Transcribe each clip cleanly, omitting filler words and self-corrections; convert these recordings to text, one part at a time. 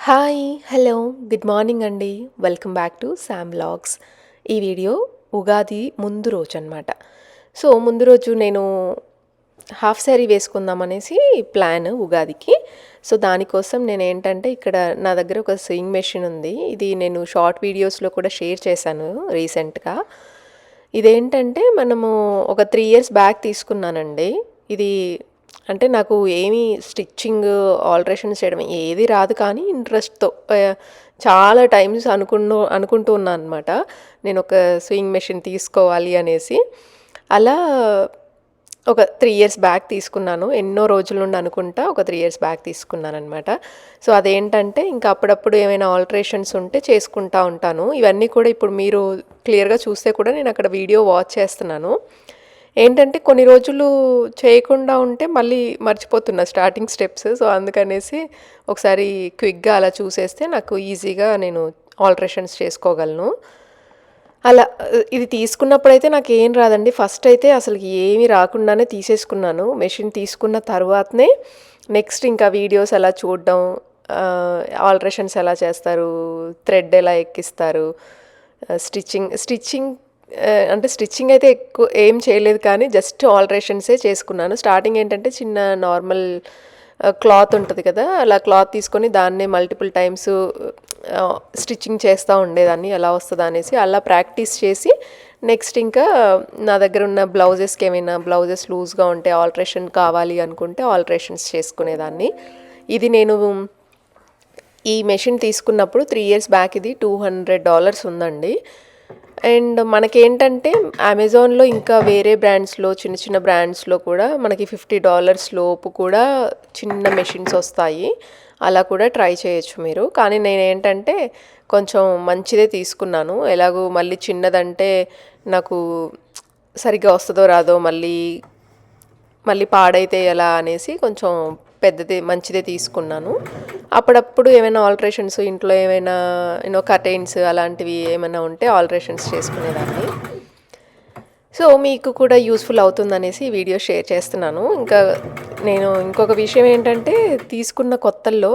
Hi! Hello! Good morning అండి. Welcome back to Sam vlogs. ఈ video Ugadi ముందు రోజనమాట. So, ముందు రోజు నేను హాఫ్ శారీ వేసుకుందామనేసి ప్లాన్ ఉగాదికి. సో, దానికోసం నేనేంటంటే ఇక్కడ నా దగ్గర ఒక స్వింగ్ మెషిన్ ఉంది. ఇది నేను షార్ట్ వీడియోస్‌లో కూడా షేర్ చేశాను రీసెంట్‌గా. ఇదేంటంటే మనము ఒక 3 ఇయర్స్ బ్యాక్ తీసుకున్నానండి. ఇది అంటే నాకు ఏమీ స్టిచ్చింగ్, ఆల్టరేషన్స్ చేయడం ఏది రాదు కానీ ఇంట్రెస్ట్‌తో చాలా టైమ్స్ అనుకుంటూ ఉన్నాననమాట. నేనొక స్వింగ్ మెషిన్ తీసుకోవాలి అనేసి. అలా ఒక 3 ఇయర్స్ బ్యాక్ తీసుకున్నాను. ఎన్నో రోజుల నుండి అనుకుంటా ఒక 3 ఇయర్స్ బ్యాక్ తీసుకున్నాననమాట. సో, అదేంటంటే ఇంకా అప్పుడప్పుడు ఏమైనా ఆల్టరేషన్స్ ఉంటే చేసుకుంటా ఉంటాను. ఇవన్నీ కూడా ఇప్పుడు మీరు క్లియర్‌గా చూస్తే కూడా నేనక్కడ వీడియో వాచ్ చేస్తున్నాను. ఏంటంటే కొన్ని రోజులు చేయకుండా ఉంటే మళ్ళీ మర్చిపోతున్నా స్టార్టింగ్ స్టెప్స్. సో, అందుకనేసి ఒకసారి క్విక్‌గా అలా చూసేస్తే నాకు ఈజీగా నేను ఆల్టరేషన్స్ చేసుకోగలను. అలా ఇది తీసుకున్నప్పుడైతే నాకేం రాదండి. ఫస్ట్ అయితే అసలుకి ఏమీ రాకుండానే తీసేసుకున్నాను. మెషిన్ తీసుకున్న తర్వాతనే నెక్స్ట్ ఇంకా వీడియోస్ ఎలా చూడడం, ఆల్టరేషన్స్ ఎలా చేస్తారు, థ్రెడ్ ఎలా ఎక్కిస్తారు, స్టిచ్చింగ్ అంటే స్టిచ్చింగ్ అయితే ఎక్కువ ఏం చేయలేదు కానీ జస్ట్ ఆల్టరేషన్సే చేసుకున్నాను. స్టార్టింగ్ ఏంటంటే చిన్న నార్మల్ క్లాత్ ఉంటుంది కదా, అలా క్లాత్ తీసుకొని దాన్నే మల్టిపుల్ టైమ్స్ స్టిచ్చింగ్ చేస్తూ ఉండేదాన్ని ఎలా వస్తుందా అనేసి. అలా ప్రాక్టీస్ చేసి నెక్స్ట్ ఇంకా నా దగ్గర ఉన్న బ్లౌజెస్కి ఏమైనా బ్లౌజెస్ లూజ్గా ఉంటే ఆల్టరేషన్ కావాలి అనుకుంటే ఆల్టరేషన్స్ చేసుకునేదాన్ని. ఇది నేను ఈ మెషిన్ తీసుకున్నప్పుడు 3 ఇయర్స్ బ్యాక్ ఇది $200 ఉందండి. అండ్ మనకేంటంటే అమెజాన్‌లో ఇంకా వేరే బ్రాండ్స్‌లో చిన్న చిన్న బ్రాండ్స్‌లో కూడా మనకి $50 లోపు కూడా చిన్న మెషిన్స్ వస్తాయి. అలా కూడా ట్రై చేయొచ్చు మీరు. కానీ నేనేంటంటే కొంచెం మంచిదే తీసుకున్నాను. ఎలాగో మళ్ళీ చిన్నదంటే నాకు సరిగ్గా వస్తుందో రాదో మళ్ళీ పాడైతే ఎలా అనేసి కొంచెం పెద్దది మంచిదే తీసుకున్నాను. అప్పుడప్పుడు ఏమైనా ఆల్టరేషన్స్ ఇంట్లో ఏమైనా కర్టెన్స్ అలాంటివి ఏమైనా ఉంటే ఆల్టరేషన్స్ చేసుకునేదాన్ని. సో, మీకు కూడా యూస్‌ఫుల్ అవుతుందనేసి ఈ వీడియో షేర్ చేస్తున్నాను. ఇంకా నేను ఇంకొక విషయం ఏంటంటే తీసుకున్న కొత్తల్లో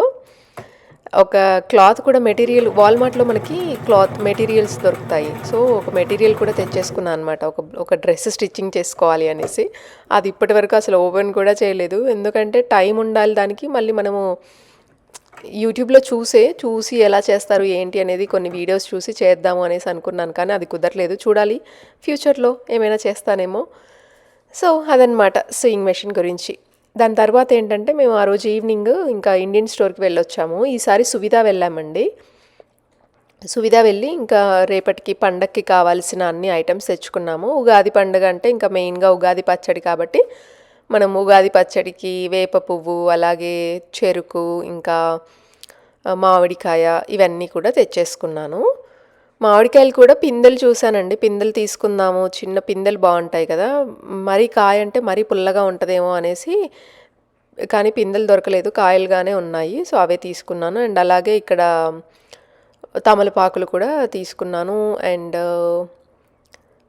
ఒక క్లాత్ కూడా మెటీరియల్ వాల్మార్ట్‌లో మనకి క్లాత్ మెటీరియల్స్ దొరుకుతాయి. సో, ఒక మెటీరియల్ కూడా తెచ్చేసుకున్నాను అనమాట. ఒక డ్రెస్ స్టిచ్చింగ్ చేసుకోవాలి అనేసి. అది ఇప్పటివరకు అసలు ఓపెన్ కూడా చేయలేదు. ఎందుకంటే టైం ఉండాలి దానికి. మళ్ళీ మనము యూట్యూబ్‌లో చూసి ఎలా చేస్తారు ఏంటి అనేది కొన్ని వీడియోస్ చూసి చేద్దాము అనేసి అనుకున్నాను. కానీ అది కుదరలేదు. చూడాలి ఫ్యూచర్‌లో ఏమైనా చేస్తానేమో. సో, అదనమాట స్వింగ్ మెషిన్ గురించి. దాని తర్వాత ఏంటంటే మేము ఆ రోజు ఈవినింగ్ ఇంకా ఇండియన్ స్టోర్‌కి వెళ్ళొచ్చాము. ఈసారి సువిధా వెళ్ళామండి. సువిధా వెళ్ళి ఇంకా రేపటికి పండక్కి కావాల్సిన అన్ని ఐటమ్స్ తెచ్చుకున్నాము. ఉగాది పండుగ అంటే ఇంకా మెయిన్‌గా ఉగాది పచ్చడి కాబట్టి మనం ఉగాది పచ్చడికి వేప పువ్వు, అలాగే చెరుకు, ఇంకా మామిడికాయ ఇవన్నీ కూడా తెచ్చేసుకున్నాను. మామిడికాయలు కూడా పిందెలు చూశానండి. పిందెలు తీసుకుందాము, చిన్న పిందెలు బాగుంటాయి కదా, మరీ కాయ అంటే మరీ పుల్లగా ఉంటుందేమో అనేసి. కానీ పిందెలు దొరకలేదు, కాయలుగానే ఉన్నాయి. సో, అవే తీసుకున్నాను. అండ్ అలాగే ఇక్కడ తమలపాకులు కూడా తీసుకున్నాను. అండ్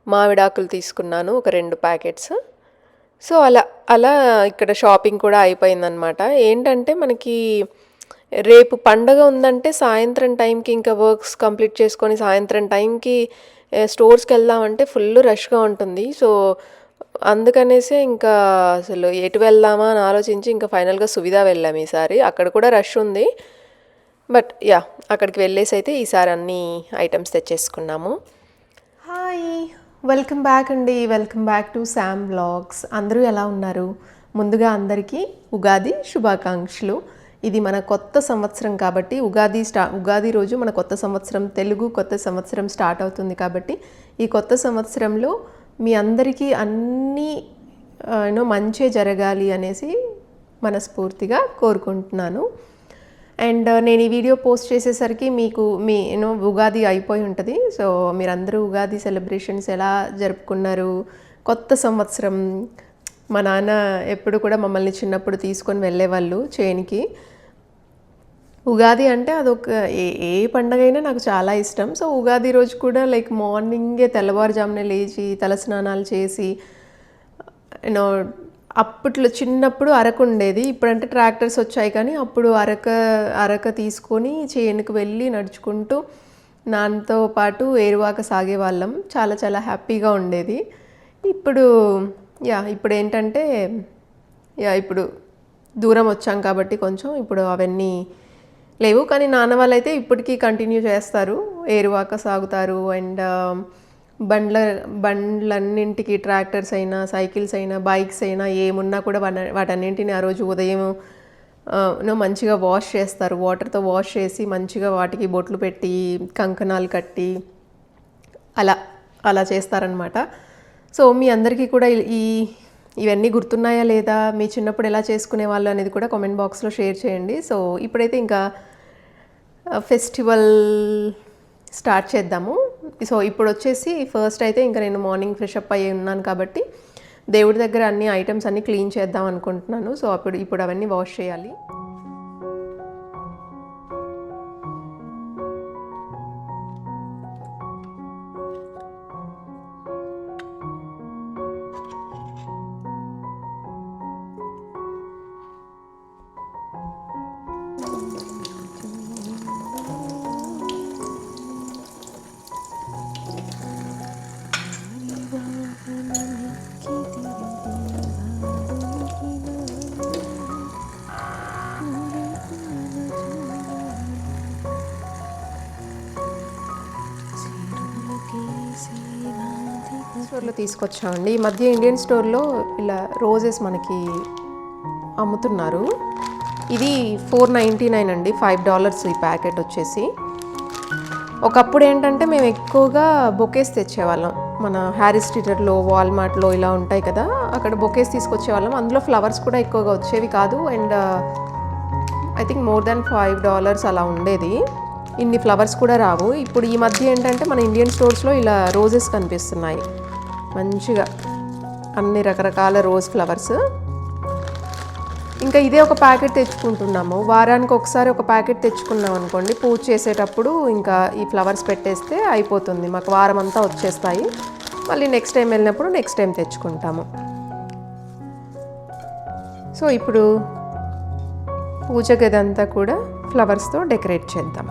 మామిడాకులు తీసుకున్నాను ఒక 2 ప్యాకెట్స్. సో, అలా ఇక్కడ షాపింగ్ కూడా అయిపోయిందనమాట. ఏంటంటే మనకి రేపు పండగ ఉందంటే సాయంత్రం టైంకి ఇంకా వర్క్స్ కంప్లీట్ చేసుకొని సాయంత్రం టైంకి స్టోర్స్‌కి వెళ్దామంటే ఫుల్ రష్‌గా ఉంటుంది. సో, అందుకనేసే ఇంకా అసలు ఎటు వెళ్దామా అని ఆలోచించి ఇంకా ఫైనల్‌గా సువిధా వెళ్ళాము ఈసారి. అక్కడ కూడా రష్ ఉంది. But yeah! అక్కడికి వెళ్ళేసి అయితే ఈసారి అన్ని ఐటమ్స్ తెచ్చేసుకున్నాము. హాయ్! వెల్కమ్ బ్యాక్ అండి. Welcome back to Sam vlogs. అందరూ ఎలా ఉన్నారు? ముందుగా అందరికీ ఉగాది శుభాకాంక్షలు. ఇది మన కొత్త సంవత్సరం కాబట్టి ఉగాది రోజు మన కొత్త సంవత్సరం, తెలుగు కొత్త సంవత్సరం స్టార్ట్ అవుతుంది కాబట్టి ఈ కొత్త సంవత్సరంలో మీ అందరికీ అన్నీ మంచే జరగాలి అనేసి మనస్ఫూర్తిగా కోరుకుంటున్నాను. అండ్ నేను ఈ వీడియో పోస్ట్ చేసేసరికి మీకు ఉగాది అయిపోయి ఉంటుంది. సో, మీరందరూ ఉగాది సెలబ్రేషన్స్ ఎలా జరుపుకున్నారు, కొత్త సంవత్సరం. మా నాన్న ఎప్పుడు కూడా మమ్మల్ని చిన్నప్పుడు తీసుకొని వెళ్ళేవాళ్ళు చేనికి. ఉగాది అంటే అదొక ఏ పండగైనా నాకు చాలా ఇష్టం. సో, ఉగాది రోజు కూడా లైక్ మార్నింగే తెల్లవారుజామునే లేచి తలస్నానాలు చేసి అప్పట్లో చిన్నప్పుడు అరక ఉండేది. ఇప్పుడంటే ట్రాక్టర్స్ వచ్చాయి కానీ అప్పుడు అరక తీసుకొని చేనుకు వెళ్ళి నడుచుకుంటూ నాన్నతో పాటు ఏరువాక సాగేవాళ్ళం. చాలా చాలా హ్యాపీగా ఉండేది. ఇప్పుడు ఇప్పుడు ఏంటంటే ఇప్పుడు దూరం వచ్చాం కాబట్టి కొంచెం ఇప్పుడు అవన్నీ లేవు. కానీ నాన్న వాళ్ళైతే ఇప్పటికీ కంటిన్యూ చేస్తారు, ఏరువాక సాగుతారు. అండ్ బండ్లన్నింటికి ట్రాక్టర్స్ అయినా, సైకిల్స్ అయినా, బైక్స్ అయినా ఏమున్నా కూడా వాటన్నింటిని ఆ రోజు ఉదయం మంచిగా వాష్ చేస్తారు. వాటర్తో వాష్ చేసి మంచిగా వాటికి బొట్లు పెట్టి కంకణాలు కట్టి అలా చేస్తారనమాట. సో మీ అందరికీ కూడా ఇవన్నీ గుర్తున్నాయా లేదా, మీ చిన్నప్పుడు ఎలా చేసుకునే వాళ్ళు అనేది కూడా కామెంట్ బాక్స్లో షేర్ చేయండి. సో ఇప్పుడైతే ఇంకా ఫెస్టివల్ స్టార్ట్ చేద్దాము. సో ఇప్పుడు వచ్చేసి ఫస్ట్ అయితే ఇంకా నేను మార్నింగ్ ఫ్రెష్ అప్ అయ్యి ఉన్నాను కాబట్టి దేవుడి దగ్గర అన్ని ఐటమ్స్ అన్నీ క్లీన్ చేద్దాం అనుకుంటున్నాను. సో ఇప్పుడు అవన్నీ వాష్ చేయాలి. స్టోర్లో తీసుకొచ్చామండి. ఈ మధ్య ఇండియన్ స్టోర్లో ఇలా రోజెస్ మనకి అమ్ముతున్నారు. ఇది $4.99 అండి, $5 ఈ ప్యాకెట్ వచ్చేసి. ఒకప్పుడు ఏంటంటే మేము ఎక్కువగా బొకేస్ తెచ్చేవాళ్ళం. మన హ్యారిస్ థియేటర్లో, వాల్మార్ట్లో ఇలా ఉంటాయి కదా, అక్కడ బొకేస్ తీసుకొచ్చేవాళ్ళం. అందులో ఫ్లవర్స్ కూడా ఎక్కువగా వచ్చేవి కాదు. And I think more than $5 అలా ఉండేది. ఇన్ని ఫ్లవర్స్ కూడా రావు. ఇప్పుడు ఈ మధ్య ఏంటంటే మన ఇండియన్ స్టోర్స్లో ఇలా రోజెస్ కనిపిస్తున్నాయి మంచిగా, అన్ని రకరకాల రోజ్ ఫ్లవర్స్. ఇంకా ఇదే ఒక ప్యాకెట్ తెచ్చుకుంటున్నాము. వారానికి ఒకసారి ఒక ప్యాకెట్ తెచ్చుకున్నాం అనుకోండి, పూజ చేసేటప్పుడు ఇంకా ఈ ఫ్లవర్స్ పెట్టేస్తే అయిపోతుంది, మాకు వారం అంతా వచ్చేస్తాయి. మళ్ళీ నెక్స్ట్ టైం వెళ్ళినప్పుడు నెక్స్ట్ టైం తెచ్చుకుంటాము. సో ఇప్పుడు పూజ గది అంతా కూడా ఫ్లవర్స్తో డెకరేట్ చేద్దాం.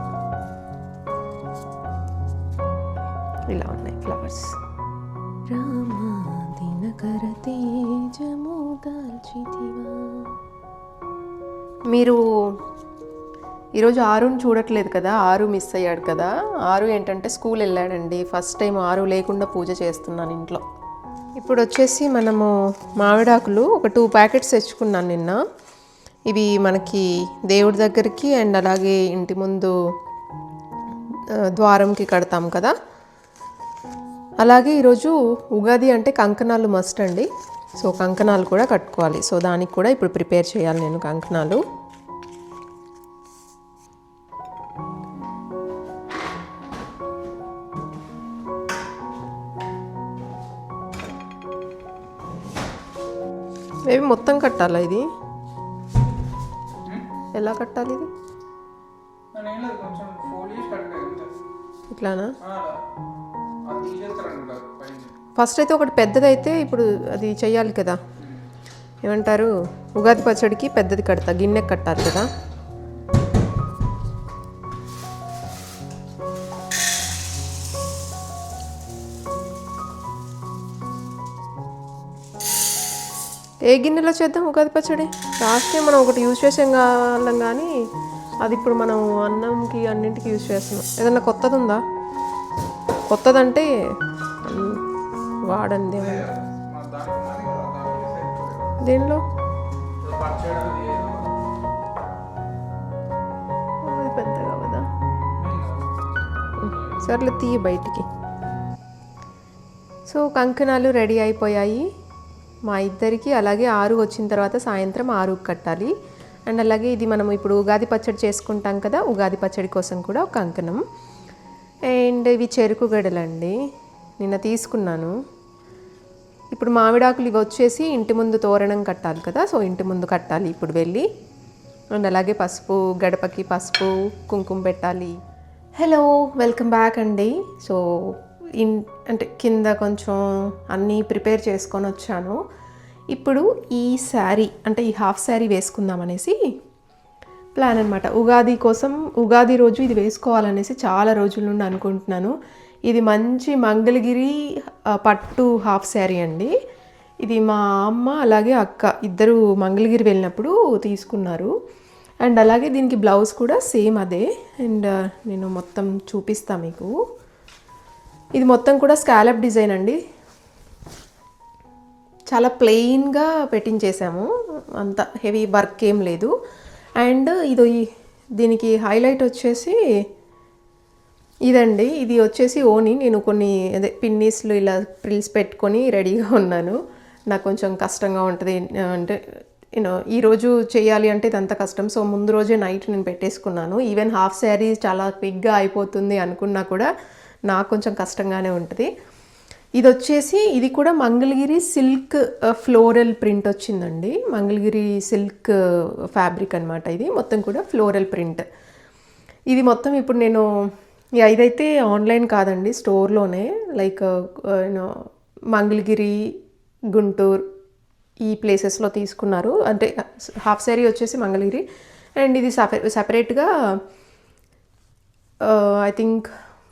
ఇలా ఉన్నాయి ఫ్లవర్స్. మీరు ఈరోజు ఆరుని చూడట్లేదు కదా, ఆరు మిస్ అయ్యాడు కదా. ఆరు ఏంటంటే స్కూల్ వెళ్ళాడండి. ఫస్ట్ టైం ఆరు లేకుండా పూజ చేస్తున్నాను ఇంట్లో. ఇప్పుడు వచ్చేసి మనము మామిడాకులు ఒక 2 ప్యాకెట్స్ తెచ్చుకున్నాను నిన్న. ఇవి మనకి దేవుడి దగ్గరికి అండ్ అలాగే ఇంటి ముందు ద్వారంకి కడతాం కదా. అలాగే ఈరోజు ఉగాది అంటే కంకణాలు మస్ట్ అండి. సో కంకణాలు కూడా కట్టుకోవాలి. సో దానికి కూడా ఇప్పుడు ప్రిపేర్ చేయాలి నేను కంకణాలు. మేబీ మొత్తం కట్టాలా ఇది? ఎలా కట్టాలి ఇది? ఇట్లానా? ఫస్ట్ అయితే ఒకటి పెద్దదైతే ఇప్పుడు అది చెయ్యాలి కదా, ఏమంటారు, ఉగాది పచ్చడికి పెద్దది కడతా, గిన్నెకి కట్టాలి కదా. ఏ గిన్నెలో చేద్దాం ఉగాది పచ్చడి? లాస్ట్ టైం మనం ఒకటి యూజ్ చేసాం కావాలం, కానీ అది ఇప్పుడు మనం అన్నంకి అన్నింటికి యూజ్ చేస్తున్నాం. ఏదన్నా కొత్తది ఉందా? కొత్తదంటే వాడండి దీనిలో. అది పెద్దగా కదా, సర్లే తీయి బయటికి. సో కంకణాలు రెడీ అయిపోయాయి మా ఇద్దరికి. అలాగే ఆరు వచ్చిన తర్వాత సాయంత్రం 6కి కట్టాలి. అండ్ అలాగే ఇది మనం ఇప్పుడు ఉగాది పచ్చడి చేసుకుంటాం కదా, ఉగాది పచ్చడి కోసం కూడా ఒక కంకణం. అండ్ ఇవి చెరుకు గడలండి, నిన్న తీసుకున్నాను. ఇప్పుడు మామిడాకులు ఇవి వచ్చేసి ఇంటి ముందు తోరణం కట్టాలి కదా, సో ఇంటి ముందు కట్టాలి ఇప్పుడు వెళ్ళి. అండ్ అలాగే పసుపు, గడపకి పసుపు కుంకుమ పెట్టాలి. హలో, వెల్కమ్ బ్యాక్ అండి. సో అంటే కింద కొంచెం అన్నీ ప్రిపేర్ చేసుకొని వచ్చాను. ఇప్పుడు ఈ శారీ అంటే ఈ హాఫ్ శారీ వేసుకుందాం అనేసి ప్లాన్ అనమాట. ఉగాది కోసం ఉగాది రోజు ఇది వేసుకోవాలనేసి చాలా రోజుల నుండి అనుకుంటున్నాను. ఇది మంచి మంగళగిరి పట్టు హాఫ్ శారీ అండి. ఇది మా అమ్మ అలాగే అక్క ఇద్దరు మంగళగిరి వెళ్ళినప్పుడు తీసుకున్నారు. అండ్ అలాగే దీనికి బ్లౌజ్ కూడా సేమ్ అదే. అండ్ నేను మొత్తం చూపిస్తా మీకు. ఇది మొత్తం కూడా స్కాలప్ డిజైన్ అండి. చాలా ప్లెయిన్గా పెట్టించేసాము, అంత హెవీ వర్క్ ఏం లేదు. అండ్ దీనికి హైలైట్ వచ్చేసి ఇదండి. ఇది వచ్చేసి ఓని. నేను కొన్ని పిన్నీస్లు ఇలా ప్రిల్స్ పెట్టుకొని రెడీగా ఉన్నాను. నాకు కొంచెం కష్టంగా ఉంటుంది, అంటే ఈరోజు చేయాలి అంటే ఇదంతా కష్టం. సో ముందు రోజే నైట్ నేను పెట్టేసుకున్నాను. ఈవెన్ హాఫ్ శారీ చాలా క్విక్గా అయిపోతుంది అనుకున్నా కూడా నాకు కొంచెం కష్టంగానే ఉంటుంది. ఇది వచ్చేసి ఇది కూడా మంగళగిరి సిల్క్ ఫ్లోరల్ ప్రింట్ వచ్చిందండి. మంగళగిరి సిల్క్ ఫ్యాబ్రిక్ అనమాట. ఇది మొత్తం కూడా ఫ్లోరల్ ప్రింట్. ఇది మొత్తం ఇప్పుడు నేను ఇదైతే ఆన్లైన్ కాదండి, స్టోర్లోనే. లైక్ మంగళగిరి, గుంటూరు ఈ ప్లేసెస్లో తీసుకున్నారు. అంటే హాఫ్ శారీ వచ్చేసి మంగళగిరి అండ్ ఇది సపరేట్గా I think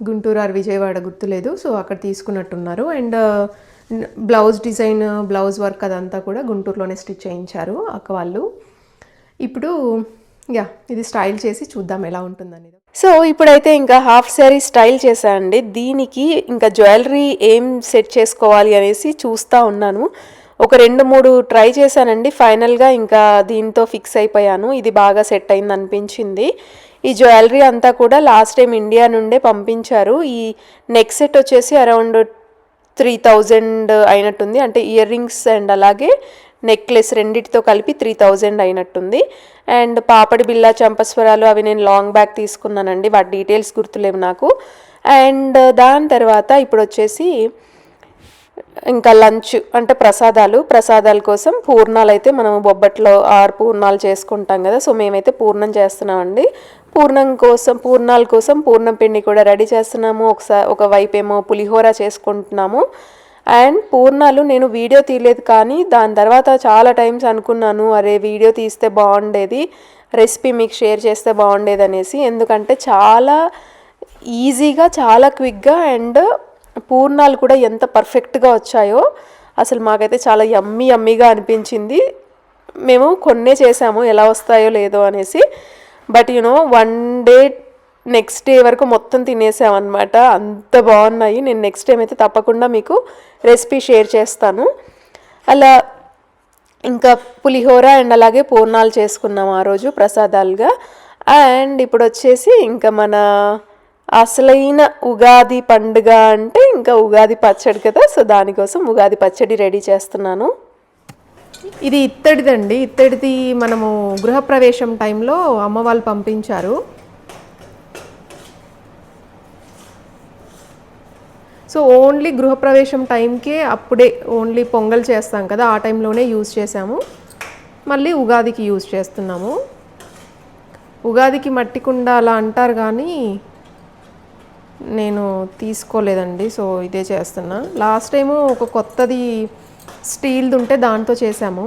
Guntur or Vijayawada, గుర్తులేదు. సో అక్కడ తీసుకున్నట్టున్నారు. And blouse design, blouse work అదంతా కూడా గుంటూరులోనే స్టిచ్ చేయించారు అక్క వాళ్ళు. ఇప్పుడు ఇది స్టైల్ చేసి చూద్దాం ఎలా ఉంటుందని. సో ఇప్పుడైతే ఇంకా హాఫ్ శారీ స్టైల్ చేశానండి. దీనికి ఇంకా జ్యువెలరీ ఏం సెట్ చేసుకోవాలి అనేసి చూస్తూ ఉన్నాను. ఒక 2-3 ట్రై చేశానండి. ఫైనల్గా ఇంకా దీంతో ఫిక్స్ అయిపోయాను. ఇది బాగా సెట్ అయింది అనిపించింది. ఈ జ్యువెలరీ అంతా కూడా లాస్ట్ టైం ఇండియా నుండే పంపించారు. ఈ నెక్ సెట్ వచ్చేసి అరౌండ్ 3000 అయినట్టుంది. అంటే ఇయర్ రింగ్స్ అండ్ అలాగే నెక్లెస్ రెండిటితో కలిపి 3000 అయినట్టుంది. అండ్ పాపడి బిళ్ళ, చంపస్వరాలు అవి నేను లాంగ్ బ్యాగ్ తీసుకున్నానండి. వాటి డీటెయిల్స్ గుర్తులేవు నాకు. అండ్ దాని తర్వాత ఇప్పుడు వచ్చేసి ఇంకా లంచ్ అంటే ప్రసాదాల కోసం పూర్ణాలు అయితే మనం బొబ్బట్లో 6 పూర్ణాలు చేసుకుంటాం కదా. సో మేమైతే పూర్ణం చేస్తున్నామండి. పూర్ణాల కోసం పూర్ణం పిండి కూడా రెడీ చేస్తున్నాము. ఒక వైపు ఏమో పులిహోర చేసుకుంటున్నాము. అండ్ పూర్ణాలు నేను వీడియో తీయలేదు, కానీ దాని తర్వాత చాలా టైమ్స్ అనుకున్నాను, అరే వీడియో తీస్తే బాగుండేది, రెసిపీ మీకు షేర్ చేస్తే బాగుండేది అనేసి. ఎందుకంటే చాలా ఈజీగా, చాలా క్విక్గా అండ్ పూర్ణాలు కూడా ఎంత పర్ఫెక్ట్గా వచ్చాయో అసలు మాకైతే చాలా యమ్మీగా అనిపించింది. మేము కొన్నే చేసాము, ఎలా వస్తాయో లేదో అనేసి. But one day next day వరకు మొత్తం తినేసామన్నమాట. అంత బాగున్నాయి. నేను నెక్స్ట్ టైం అయితే తప్పకుండా మీకు రెసిపీ షేర్ చేస్తాను. అలా ఇంకా పులిహోర అండ్ అలాగే పూర్ణాలు చేసుకున్నాం ఆ రోజు ప్రసాదాలుగా. అండ్ ఇప్పుడు వచ్చేసి ఇంకా మన అసలైన ఉగాది పండుగ అంటే ఇంకా ఉగాది పచ్చడి కదా. సో దానికోసం ఉగాది పచ్చడి రెడీ చేస్తున్నాను. ఇది ఇత్తడిదండి. ఇత్తడిది మనము గృహప్రవేశం టైంలో అమ్మ వాళ్ళు పంపించారు. సో ఓన్లీ గృహప్రవేశం టైంకే అప్పుడే ఓన్లీ పొంగల్ చేస్తాం కదా, ఆ టైంలోనే యూజ్ చేసాము. మళ్ళీ ఉగాదికి యూజ్ చేస్తున్నాము. ఉగాదికి మట్టి కుండ అలా అంటారు కానీ నేను తీసుకోలేదండి. సో ఇదే చేస్తున్నా. లాస్ట్ టైము ఒక కొత్తది స్టీల్ది ఉంటే దాంతో చేసాము.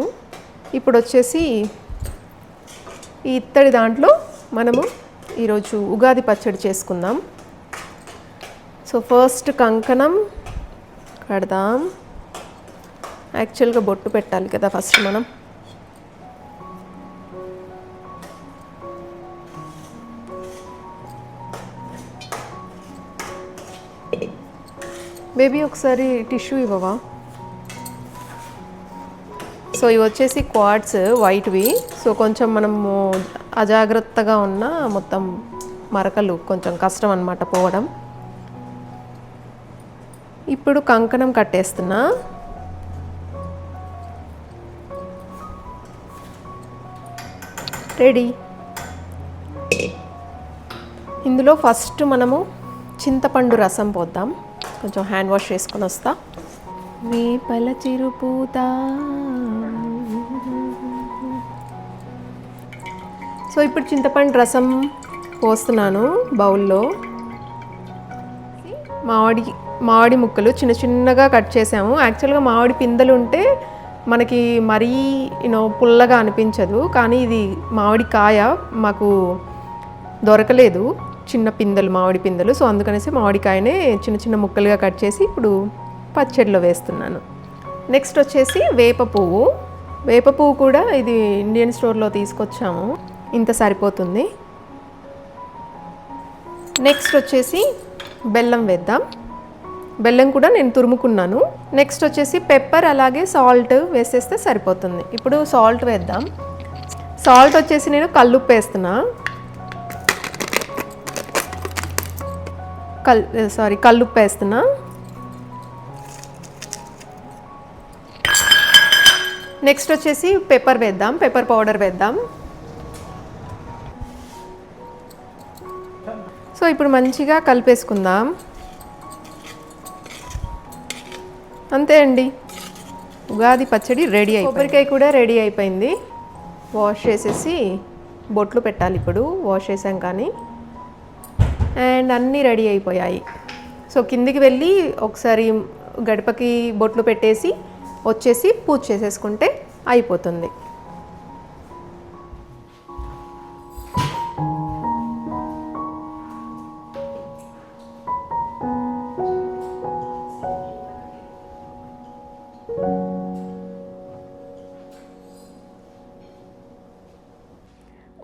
ఇప్పుడు వచ్చేసి ఈ ఇత్తడి దాంట్లో మనము ఈరోజు ఉగాది పచ్చడి చేసుకుందాం. సో ఫస్ట్ కంకణం కడదాం. యాక్చువల్గా బొట్టు పెట్టాలి కదా ఫస్ట్ మనం. బేబీ ఒకసారి టిష్యూ ఇవ్వవా? సో ఇవి వచ్చేసి క్వార్ట్స్ వైట్వి. సో కొంచెం మనము అజాగ్రత్తగా ఉన్న మొత్తం మరకలు కొంచెం కష్టం అన్నమాట పోవడం. ఇప్పుడు కంకణం కట్టేస్తున్నా. రెడీ. ఇందులో ఫస్ట్ మనము చింతపండు రసం పోద్దాం. కొంచెం హ్యాండ్ వాష్ చేసుకొని వస్తా. వేపల చిరుపూత. సో ఇప్పుడు చింతపండు రసం పోస్తున్నాను బౌల్లో. మామిడి ముక్కలు చిన్న చిన్నగా కట్ చేసాము. యాక్చువల్గా మామిడి పిందెలు ఉంటే మనకి మరీ పుల్లగా అనిపించదు. కానీ ఇది మామిడికాయ మాకు దొరకలేదు, చిన్న పిందెలు, మామిడి పిందెలు. సో అందుకనేసి మామిడికాయనే చిన్న చిన్న ముక్కలుగా కట్ చేసి ఇప్పుడు పచ్చడిలో వేస్తున్నాను. నెక్స్ట్ వచ్చేసి వేప పువ్వు. వేప పువ్వు కూడా ఇది ఇండియన్ స్టోర్లో తీసుకొచ్చాము, ఇంత సరిపోతుంది. నెక్స్ట్ వచ్చేసి బెల్లం వేద్దాం. బెల్లం కూడా నేను తురుముకున్నాను. నెక్స్ట్ వచ్చేసి పెప్పర్ అలాగే సాల్ట్ వేసేస్తే సరిపోతుంది. ఇప్పుడు సాల్ట్ వేద్దాం. సాల్ట్ వచ్చేసి నేను కల్లుప్పు వేస్తున్నా. కల్లుప్పు వేస్తున్నా. నెక్స్ట్ వచ్చేసి పెప్పర్ వేద్దాం, పెప్పర్ పౌడర్ వేద్దాం. సో ఇప్పుడు మంచిగా కలిపేసుకుందాం. అంతే అండి, ఉగాది పచ్చడి రెడీ అయిపోయింది. కొబ్బరికాయ కూడా రెడీ అయిపోయింది. వాష్ చేసేసి బొట్లు పెట్టాలి. ఇప్పుడు వాష్ చేసాం కానీ, అండ్ అన్నీ రెడీ అయిపోయాయి. సో కిందికి వెళ్ళి ఒకసారి గడపకి బొట్లు పెట్టేసి వచ్చేసి పూజ చేసేసుకుంటే అయిపోతుంది.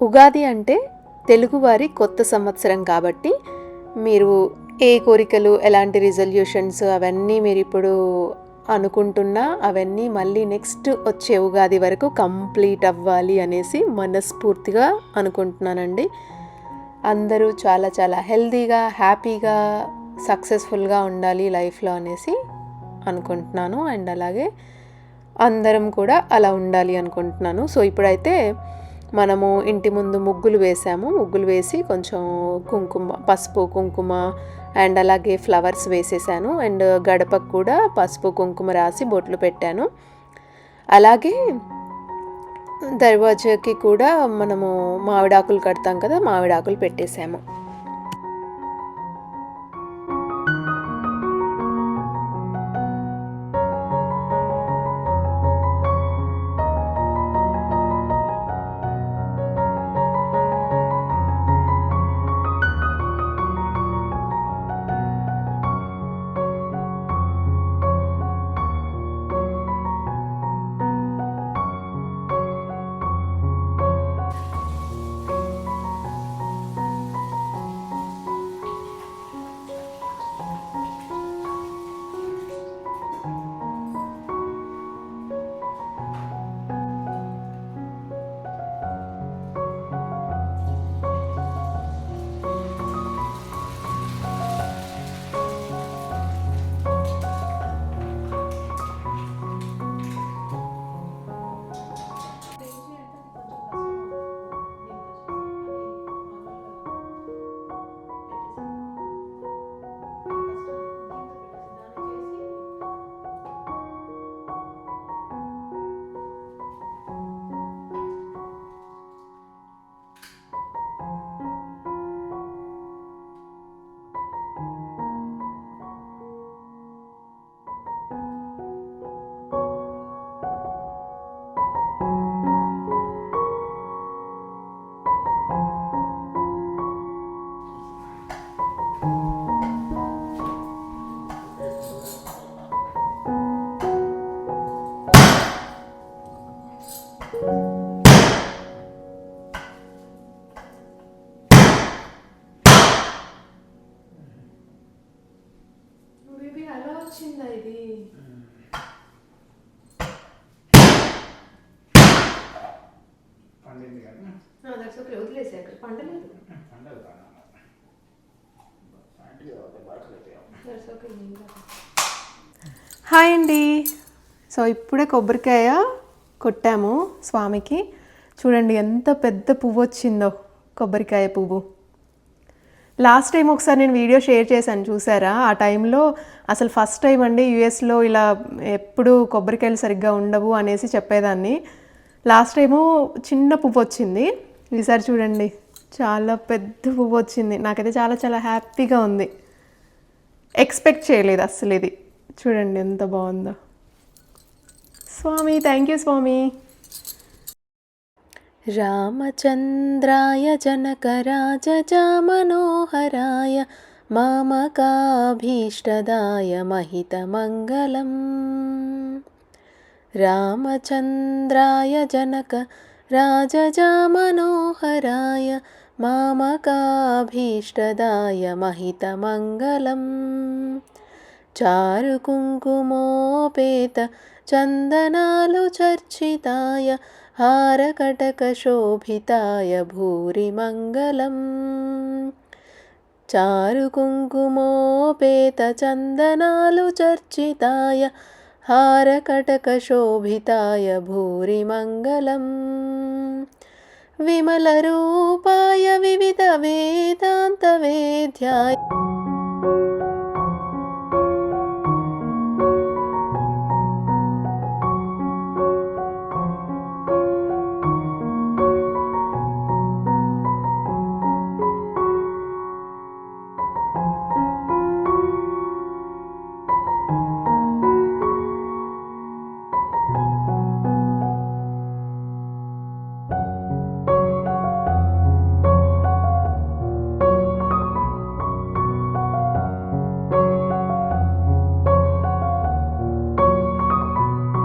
ఉగాది అంటే తెలుగువారి కొత్త సంవత్సరం కాబట్టి మీరు ఏ కోరికలు, ఎలాంటి రిజల్యూషన్స్ అవన్నీ మీరు ఇప్పుడు అనుకుంటున్నా అవన్నీ మళ్ళీ నెక్స్ట్ వచ్చే ఉగాది వరకు కంప్లీట్ అవ్వాలి అనేసి మనస్ఫూర్తిగా అనుకుంటున్నానండి. అందరూ చాలా చాలా హెల్తీగా, హ్యాపీగా, సక్సెస్ఫుల్గా ఉండాలి లైఫ్లో అనేసి అనుకుంటున్నాను. అండ్ అలాగే అందరం కూడా అలా ఉండాలి అనుకుంటున్నాను. సో ఇప్పుడైతే మనము ఇంటి ముందు ముగ్గులు వేసాము. ముగ్గులు వేసి కొంచెం కుంకుమ, పసుపు కుంకుమ అండ్ అలాగే ఫ్లవర్స్ వేసేసాను. అండ్ గడపకు కూడా పసుపు కుంకుమ రాసి బొట్లు పెట్టాను. అలాగే దర్వాజాకి కూడా మనము మామిడాకులు కడతాం కదా, మామిడాకులు పెట్టేసాము. ఎలా వచ్చిందా ఇది? పండింది కదా, దట్స్ ఓకే, వదిలేసే అక్కడ పండలేదు. హాయ్ అండి. సో ఇప్పుడే కొబ్బరికాయ కొట్టాము స్వామికి. చూడండి ఎంత పెద్ద పువ్వు వచ్చిందో, కొబ్బరికాయ పువ్వు. లాస్ట్ టైం ఒకసారి నేను వీడియో షేర్ చేశాను, చూసారా? ఆ టైంలో అసలు ఫస్ట్ టైం అండి యూఎస్లో ఇలా ఎప్పుడు కొబ్బరికాయలు సరిగ్గా ఉండవు అనేసి చెప్పేదాన్ని. లాస్ట్ టైము చిన్న పువ్వు వచ్చింది, ఈసారి చూడండి చాలా పెద్ద పువ్వు వచ్చింది. నాకైతే చాలా చాలా హ్యాపీగా ఉంది. ఎక్స్పెక్ట్ చేయలేదు అస్సలు ఇది. చూడండి ఎంత బాగుందో, స్వామి థ్యాంక్ యూ స్వామి. రామచంద్రాయ जनकराजजामनोहराय मामकाभीष्टदाय महितमङ्गलम्. रामचन्द्राय जनकराजजामनोहराय मामकाभीष्टदाय महितमङ्गलम्. चारुकुङ्कुमोपेत चन्दनालु चर्चिताय हारकटकशोभिताय भूरिमङ्गलम्. चारुकुङ्कुमोपेत चन्दनालु चर्चिताय हारकटकशोभिताय भूरिमङ्गलम्. विमलरूपाय विविधवेदान्तवेद्याय